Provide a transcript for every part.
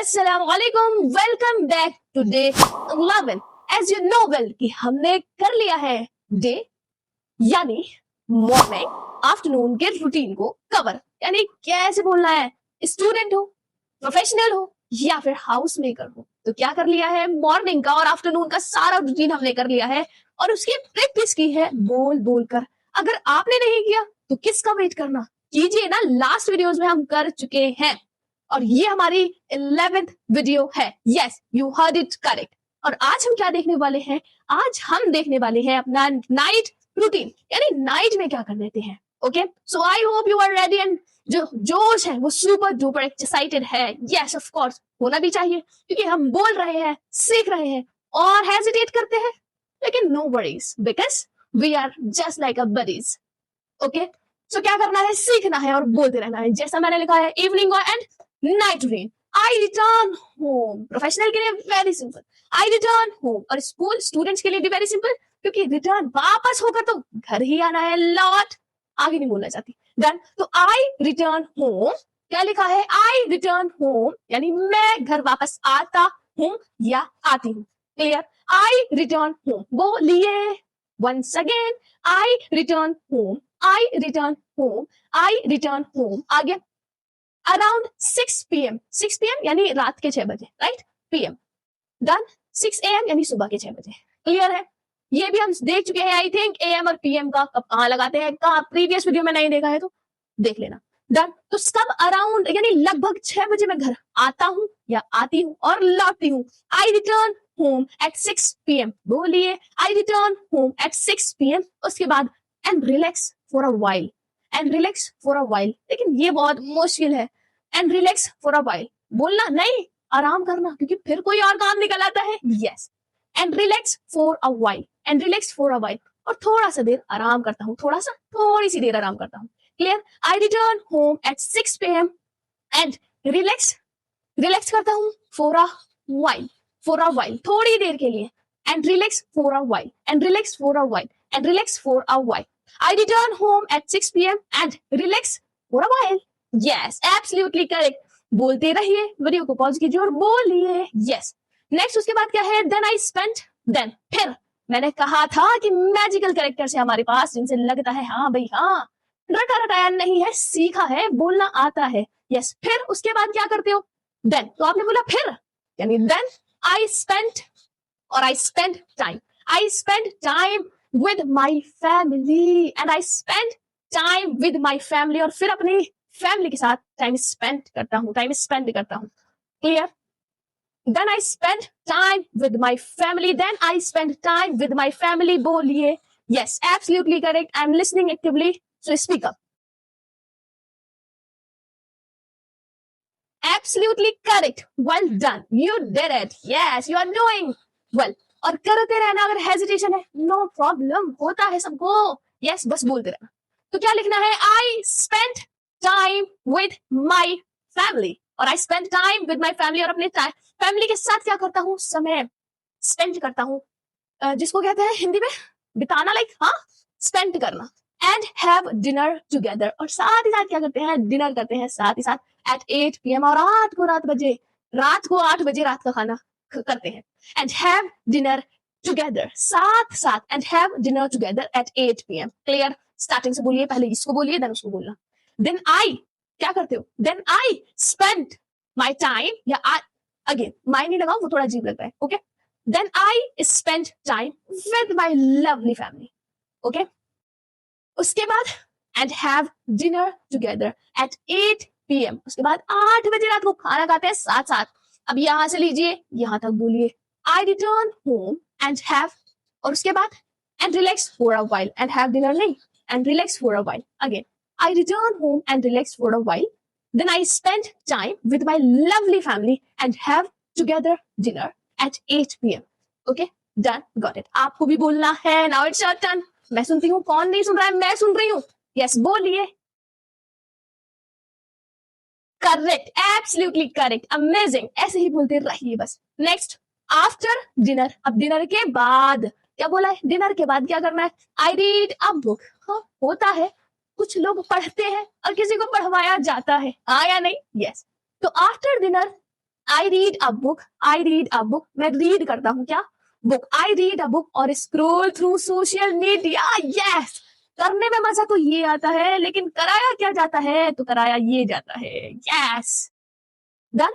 अस्सलामुअलैकुम, welcome back to day 11। As you know well कि हमने कर लिया है डे यानी मॉर्निंग आफ्टरनून के रूटीन को कवर। यानी कैसे बोलना है, स्टूडेंट हो, प्रोफेशनल हो या फिर हाउस मेकर हो, तो क्या कर लिया है, मॉर्निंग का और आफ्टरनून का सारा रूटीन हमने कर लिया है और उसकी प्रैक्टिस की है बोल बोल कर। अगर आपने नहीं किया तो किसका वेट करना, कीजिए ना। लास्ट वीडियोस में हम कर चुके हैं और ये हमारी 11th वीडियो है। Yes, you heard it correct. और आज हम क्या देखने वाले हैं, आज हम देखने वाले हैं अपना नाइट रूटीन, यानी नाइट में क्या कर लेते हैं। Okay, so I hope you are ready and जो जोश है वो सुपर डुपर एक्साइटेड है। यस ऑफ कोर्स, होना भी चाहिए क्योंकि हम बोल रहे हैं, सीख रहे हैं और हेजिटेट करते हैं, लेकिन no worries because we are just like a buddies. Okay, so क्या करना है, सीखना है और बोलते रहना है। जैसा मैंने लिखा है evening and night routine. I return home, professional के लिए वेरी सिंपल, आई रिटर्न होम। और स्कूल स्टूडेंट्स के लिए भी वेरी सिंपल, क्योंकि रिटर्न वापस होकर तो घर ही आना है, लॉट आगे नहीं बोलना चाहती। डन, तो आई रिटर्न होम, क्या लिखा है, आई रिटर्न होम यानी मैं घर वापस आता हूं या आती हूं। क्लियर, आई रिटर्न होम बोलिए once again, I return home, I return home, I return home. आगे अराउंड 6 PM, 6 PM यानी रात के 6 बजे, राइट, PM। डन, 6 AM यानी सुबह के 6 बजे। क्लियर है, ये भी हम देख चुके हैं आई थिंक AM और PM का कब कहाँ लगाते हैं, कहाँ प्रीवियस वीडियो में नहीं देखा है तो देख लेना। डन, तो सब अराउंड यानी लगभग 6 बजे मैं घर आता हूं या आती हूं और लौटती हूं। आई रिटर्न होम एट 6 PM बोलिए, आई रिटर्न होम एट 6 PM। उसके बाद and relax for a while, and relax for a while, लेकिन ये बहुत मुश्किल है। And relax for a while बोलना नहीं, आराम करना, क्योंकि फिर कोई और काम निकल आता है। Yes, and relax for a while, and relax for a while, और थोड़ा सा देर आराम करता हूँ, थोड़ा सा, थोड़ी सी देर आराम करता हूँ। Clear, I return home at 6 PM and relax, relax करता हूँ for a while, for a while थोड़ी देर के लिए, and relax for a while, and relax for a while, and relax for a while. I return home at 6 PM and relax for a while. Yes, absolutely correct. बोलते रहिए, video को pause कीजिए और बोलिए। Yes, next उसके बाद क्या है, देन आई स्पेंट, देन फिर मैंने कहा था कि मैजिकल कैरेक्टर्स है हमारे पास जिनसे लगता है हाँ भाई हाँ, रटा रटाया नहीं है, सीखा है, बोलना आता है। यस, फिर उसके बाद क्या करते हो, देन, तो आपने बोला फिर, यानी देन आई स्पेंट और I spend time, I spend time with my family, and I spend time with my family, और फिर अपनी फैमिली के साथ टाइम स्पेंड करता हूँ, टाइम स्पेंड करता हूँ। Clear, then I spend time with my family, then I spend time with my family बोलिए। Yes, absolutely correct, I am listening actively, so speak up. Absolutely correct. Well done. You did it. Yes, you are doing well. और करते रहना, अगर hesitation है no problem, होता है सबको। Yes, बस बोलते रहना। तो क्या लिखना है, I spend time with my family, और I spend time with my family, और अपने फैमिली के साथ क्या करता हूँ, समय स्पेंड करता हूँ, जिसको कहते हैं हिंदी में बिताना, लाइक हाँ, स्पेंड करना। एंड हैव डिनर टुगेदर, और साथ ही साथ क्या करते हैं, डिनर करते हैं साथ ही साथ एट 8 PM, और रात को 8 बजे रात का खाना करते हैं। एंड हैव डिनर टुगेदर, साथ साथ, and have dinner together at 8 PM। Clear, starting से बोलिए, पहले इसको बोलिए देन उसको बोलना। देन आई, क्या करते हो, then I spend my time, या अगेन माई नहीं लगाओ, वो थोड़ा अजीब लगता है। Okay, then I spend time with my lovely family. Okay, उसके बाद and have dinner together at 8 PM, उसके बाद 8 बजे रात को खाना खाते हैं साथ साथ। अब यहां से लीजिए, यहां तक बोलिए, I return home and have, और उसके बाद and relax for a while, and have dinner नहीं, and relax for a while again, I return home and relax for a while, then I spend time with my lovely family and have together dinner at 8 PM. Okay, done, got it. आपको भी बोलना है, now it's your turn. मैं सुनती हूँ, कौन नहीं सुन रहा है, मैं सुन रही हूँ। यस, बोलिए। करेक्ट, एब्सोल्युटली करेक्ट, अमेजिंग, ऐसे ही बोलते रहिए बस। नेक्स्ट, आफ्टर डिनर, अब डिनर के बाद क्या बोला है, डिनर के बाद क्या करना है, आई रीड अ बुक। हाँ, होता है, कुछ लोग पढ़ते हैं और किसी को पढ़वाया जाता है, हाँ या नहीं, यस। तो after dinner I read a book, I read a book, मैं रीड करता हूँ क्या, book, I read a book और scroll through social media. Yes, करने में मजा तो ये आता है, लेकिन कराया क्या जाता है, तो कराया ये जाता है। Yes, done,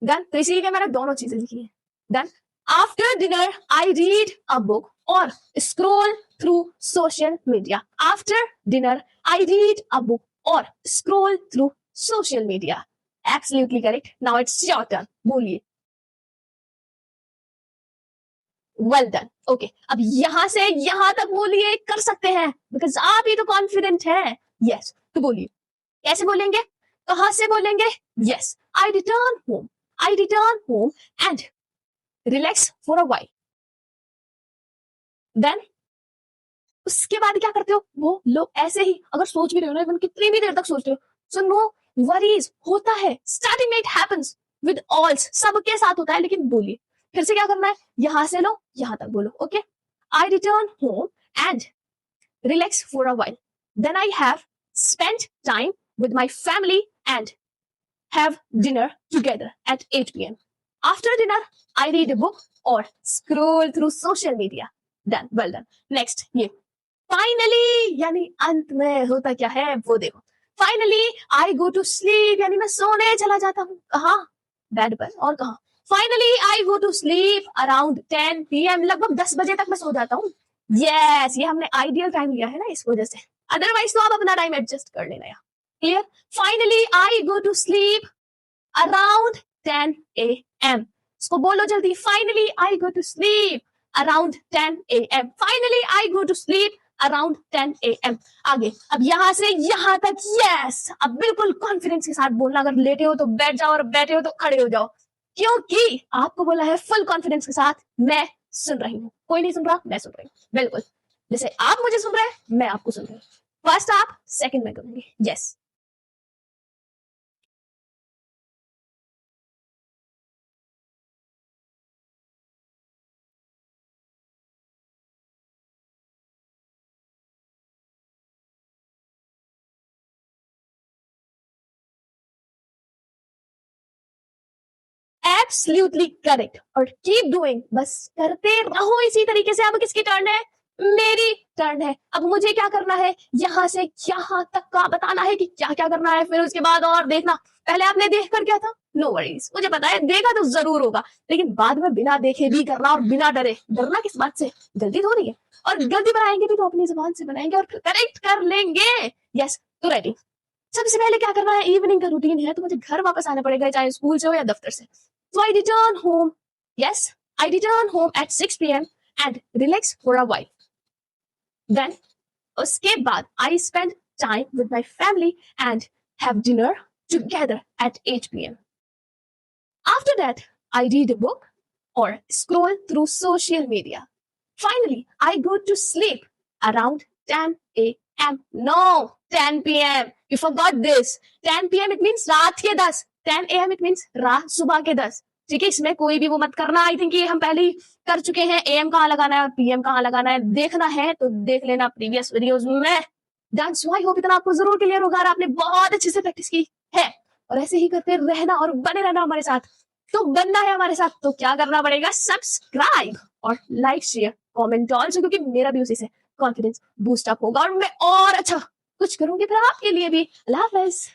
done. तो इसीलिए मैंने दोनों चीजें लिखी है। Done. After dinner I read a book और scroll through social media. After dinner I read a book और scroll through social media. Absolutely correct. Now it's your turn, बोलिए। Well done. ओके, अब यहां से यहां तक बोलिए, कर सकते हैं, बिकॉज आप ही तो कॉन्फिडेंट है। यस, तो बोलिए, कैसे बोलेंगे, कहां से बोलेंगे। Yes, I return home, I return home and relax for a while. Then उसके बाद क्या करते हो, वो लोग ऐसे ही अगर सोच भी रहे हो ना, इवन कितनी भी देर तक सोच रहे हो, सो नो वरीज, होता है, स्टार्टिंग में इट हैपेंस विद ऑल्स, सबके साथ होता है, लेकिन बोलिए फिर से क्या करना है, यहां से लो यहां तक बोलो। Okay, I return home and relax for a while. Then I have spent time with my family and have dinner together at 8 p.m. After dinner, I read a book or scroll through social media. Done. Well done. Next, ये finally यानी अंत में होता क्या है वो देखो। Finally I go to sleep यानी मैं सोने चला जाता हूँ, कहा, बेड पर, और कहा, finally I go to sleep around 10 PM, लगभग 10 बजे तक मैं सो जाता हूँ। यस, ये हमने आइडियल टाइम लिया है ना इस वजह से, अदरवाइज तो आप अपना टाइम एडजस्ट कर लेना यार। Clear. Finally I go to sleep around 10 AM। इसको बोलो जल्दी, finally I go to sleep around 10 AM। Finally I go to sleep around 10 AM। आगे, अब यहां से यहां तक। यस, अब बिल्कुल कॉन्फिडेंस के साथ बोलना, अगर लेटे हो तो बैठ जाओ और बैठे हो तो खड़े हो जाओ, क्योंकि आपको बोला है फुल कॉन्फिडेंस के साथ, मैं सुन रही हूँ। कोई नहीं सुन रहा, मैं सुन रही हूँ, बिल्कुल जैसे आप मुझे सुन रहे हैं मैं आपको सुन रही हूँ। फर्स्ट आप, सेकंड मैं करूंगी। यस, एब्सोल्युटली करेक्ट, और कीप डूइंग, बस करते रहो इसी तरीके से। अब किसकी टर्न है, मेरी टर्न है। अब मुझे क्या करना है, यहां से यहां तक का बताना है कि क्या क्या करना है, फिर उसके बाद और देखना। पहले आपने देख कर क्या था, नो वरीज, मुझे पता है देखा तो जरूर होगा, लेकिन बाद में बिना देखे भी करना और बिना डरे। डरना किस बात से, गलती तो नहीं है, और गलती बनाएंगे भी तो अपनी जुबान से बनाएंगे और करेक्ट कर लेंगे। यस, तो रेडी। सबसे पहले क्या करना है, इवनिंग का रूटीन है तो मुझे घर वापस आना पड़ेगा, चाहे स्कूल से हो या दफ्तर से। So I return home. Yes, I return home at 6 p.m. and relax for a while. Then, उसके बाद I spend time with my family and have dinner together at 8 p.m. After that, I read a book or scroll through social media. Finally, I go to sleep around 10 a.m. No, 10 p.m. You forgot this. 10 p.m. it means रात के 10. 10 a.m. it means रात सुबह के 10. ठीक है, इसमें कोई भी वो मत करना। आई थिंक ये हम पहले ही कर चुके हैं। एम कहाँ लगाना है और पीएम कहाँ लगाना है देखना है तो देख लेना प्रीवियस वीडियोस में। डांस आई होप इतना आपको जरूर क्लियर होगा, आपने बहुत अच्छे से प्रैक्टिस की है, और ऐसे ही करते रहना और बने रहना हमारे साथ। तो बनना है हमारे साथ तो क्या करना पड़ेगा, सब्सक्राइब और लाइक शेयर कमेंट ऑल्सो, क्योंकि मेरा भी उसी से कॉन्फिडेंस बूस्ट अप होगा और मैं और अच्छा कुछ करूंगी फिर आपके लिए भी। अल्लाह हाफिज।